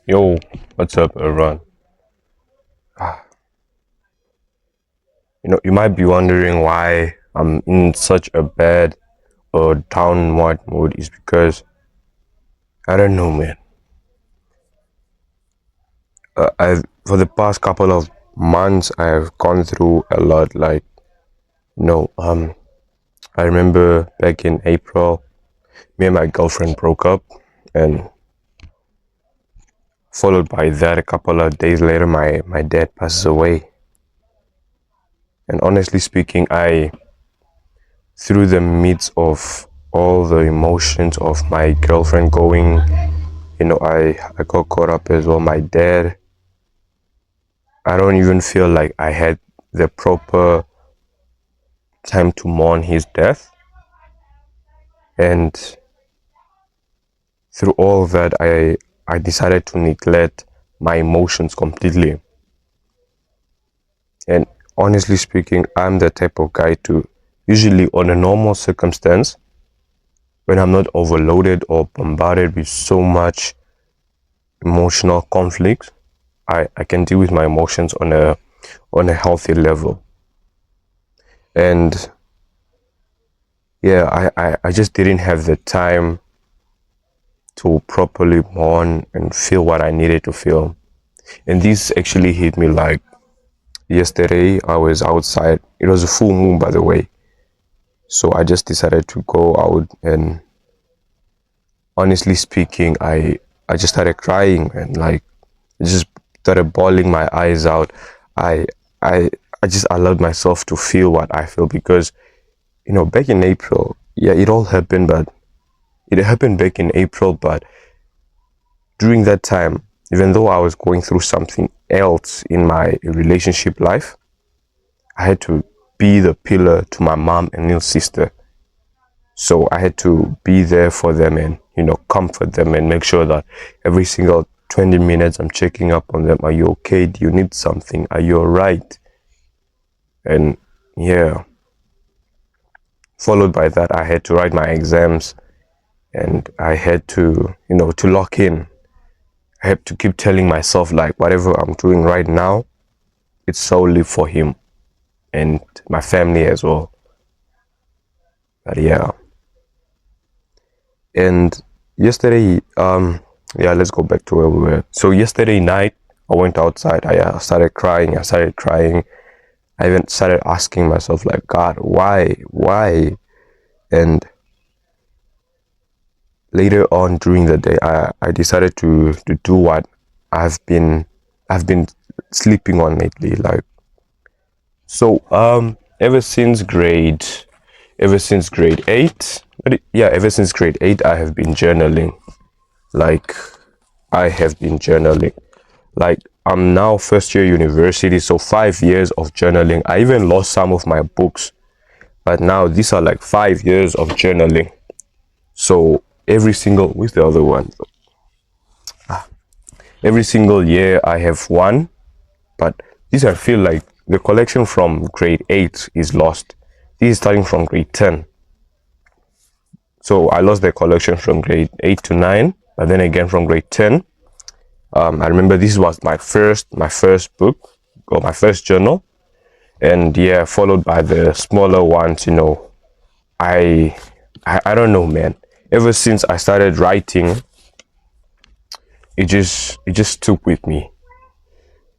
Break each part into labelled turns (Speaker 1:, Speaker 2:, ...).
Speaker 1: Yo, what's up, everyone? Ah, you might be wondering why I'm in such a bad or downward mood. Is because I don't know, man. I've for the past couple of months, I've gone through a lot. Like, you know, um, I remember back in April, me and my girlfriend broke up, and followed by that, a couple of days later, my dad passes away. And honestly speaking, I through the midst of all the emotions of my girlfriend going, I got caught up as well. My dad, I don't even feel like I had the proper time to mourn his death. And through all of that, I decided to neglect my emotions completely. And honestly speaking, I'm the type of guy to usually, on a normal circumstance, when I'm not overloaded or bombarded with so much emotional conflict, I can deal with my emotions on a healthy level. And yeah, I just didn't have the time to properly mourn and feel what I needed to feel. And this actually hit me like yesterday. I was outside. It was a full moon, by the way. So I just decided to go out, and honestly speaking, I just started crying, and like I just started bawling my eyes out. I I I just allowed myself to feel what I feel because back in April, yeah, it all happened, but it happened back in April. But during that time, even though I was going through something else in my relationship life, I had to be the pillar to my mom and little sister. So I had to be there for them and, comfort them and make sure that every single 20 minutes I'm checking up on them. Are you okay? Do you need something? Are you all right? And yeah, followed by that, I had to write my exams and I had to, to lock in. I have to keep telling myself like whatever I'm doing right now, it's solely for him and my family as well. But yeah, and yesterday, yeah, let's go back to where we were. So yesterday night, I went outside. I started crying. I started crying. I even started asking myself like, God, why? And later on during the day, I decided to do what I've been I've been sleeping on lately. Like so, ever since grade eight, yeah, ever since grade eight, I have been journaling. Like I have been journaling. Like I'm now first year university, so 5 years of journaling. I even lost some of my books, but now these are like 5 years of journaling. So where's the other one? Every single year I have one, but these I feel like the collection from grade 8 is lost. This is starting from grade 10. So I lost the collection from grade 8 to 9, but then again from grade 10. I remember this was my first book or my first journal, and yeah, followed by the smaller ones. I, I don't know, man. Ever since I started writing, it just stuck with me,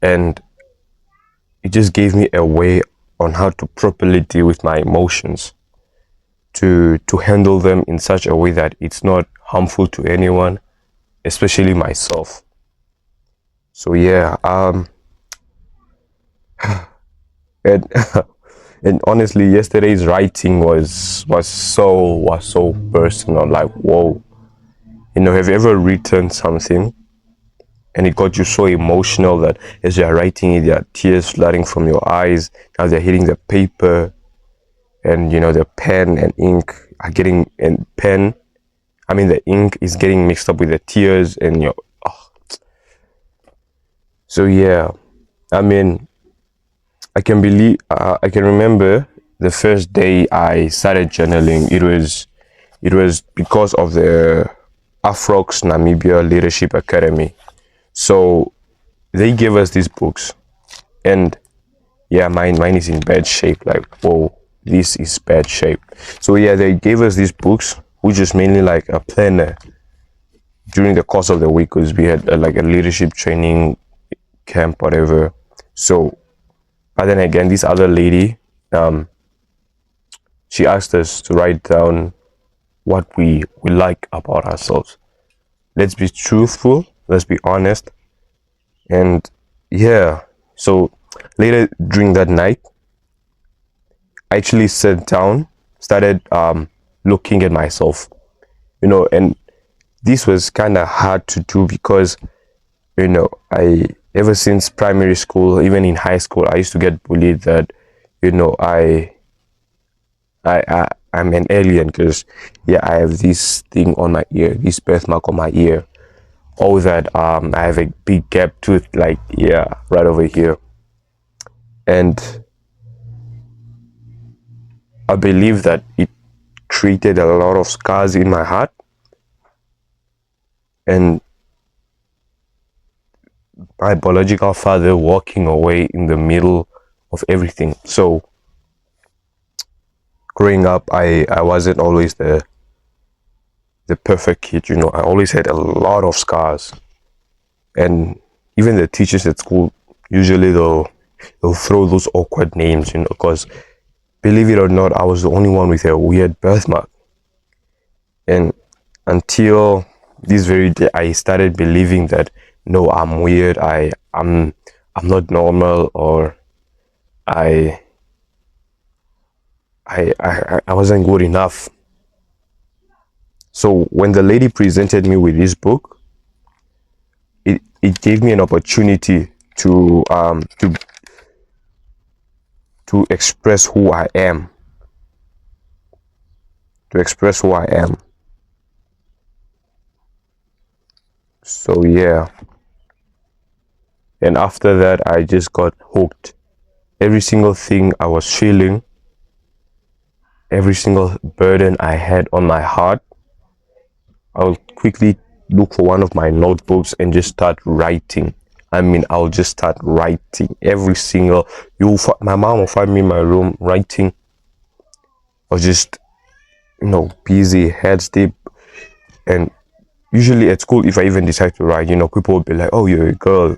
Speaker 1: and it just gave me a way on how to properly deal with my emotions, to handle them in such a way that it's not harmful to anyone, especially myself. So yeah, and and honestly, yesterday's writing was so personal. Like, whoa, have you ever written something and it got you so emotional that as you're writing it, there are tears flooding from your eyes. Now they're hitting the paper, and the pen and ink are getting and pen. I mean, the ink is getting mixed up with the tears, and so yeah. I mean, I can remember the first day I started journaling. It was because of the Afrox Namibia Leadership Academy. So they gave us these books, and yeah, mine is in bad shape. Like, whoa, this is bad shape. So yeah, they gave us these books, which is mainly like a planner during the course of the week, because we had like a leadership training camp, whatever. So, but then again, this other lady, um, she asked us to write down what we like about ourselves. Let's be truthful. Let's be honest. And yeah, so later during that night, I actually sat down, started looking at myself, and this was kind of hard to do because, I ever since primary school, even in high school, I used to get bullied that, you know, I'm an alien because, yeah, I have this thing on my ear, this birthmark on my ear, or that I have a big gap tooth, like, yeah, right over here. And I believe that it created a lot of scars in my heart, and my biological father walking away in the middle of everything. So growing up, I wasn't always the perfect kid. I always had a lot of scars, and even the teachers at school usually they'll throw those awkward names, because believe it or not, I was the only one with a weird birthmark. And until this very day, I started believing that no, I'm weird. I'm not normal, or I I wasn't good enough. So when the lady presented me with this book, it gave me an opportunity to express who I am, to express who I am. So yeah, and after that, I just got hooked. Every single thing I was feeling, every single burden I had on my heart, I'll quickly look for one of my notebooks and just start writing. I mean, I'll just start writing every single. My mom will find me in my room writing, or just busy, heads deep. And usually at school, if I even decide to write, people will be like, "Oh, you're a girl.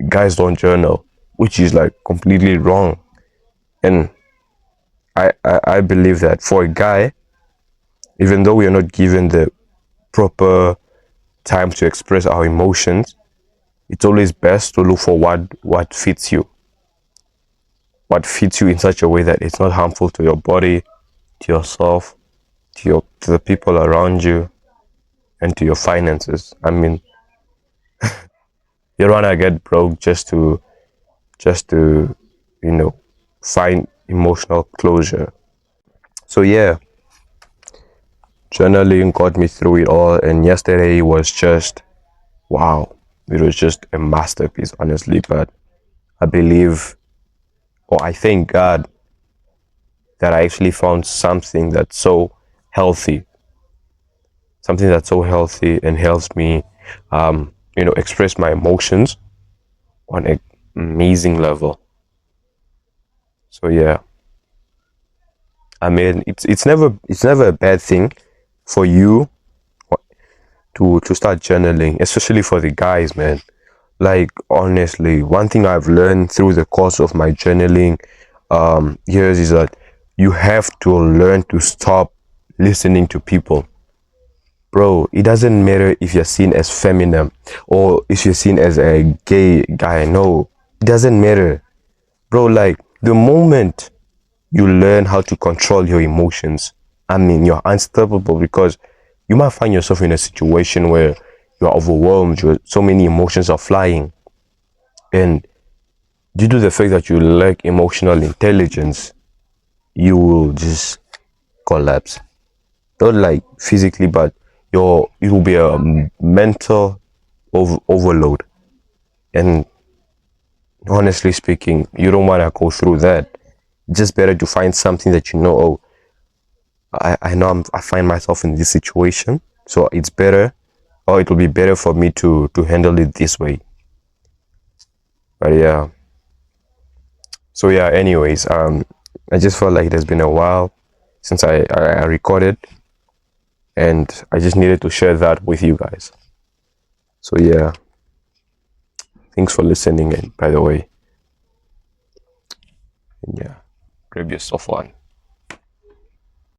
Speaker 1: Guys don't journal," which is like completely wrong. And I believe that for a guy, even though we are not given the proper time to express our emotions, it's always best to look for what fits you in such a way that it's not harmful to your body, to yourself, to the people around you, and to your finances. I mean, you don't wanna get broke just to you know find emotional closure. So yeah, journaling got me through it all, and yesterday was just wow. It was just a masterpiece, honestly. But I believe, or I thank God that I actually found healthy, something that's so healthy and helps me, express my emotions on an amazing level. So yeah, I mean, it's never a bad thing for you to start journaling, especially for the guys, man. Like, honestly, one thing I've learned through the course of my journaling years is that you have to learn to stop listening to people. Bro, it doesn't matter if you're seen as feminine or if you're seen as a gay guy. No, it doesn't matter. Bro, like, the moment you learn how to control your emotions, I mean, you're unstoppable, because you might find yourself in a situation where you're overwhelmed, so many emotions are flying. And due to the fact that you lack emotional intelligence, you will just collapse. Not like physically, but it will be a mental overload. And honestly speaking, you don't want to go through that. Just better to find something that oh, I know I find myself in this situation, so it's better, or it will be better for me to handle it this way. But yeah, so yeah, anyways, I just felt like it has been a while since I recorded, and I just needed to share that with you guys. So yeah, thanks for listening, and by the way, yeah, grab yourself one.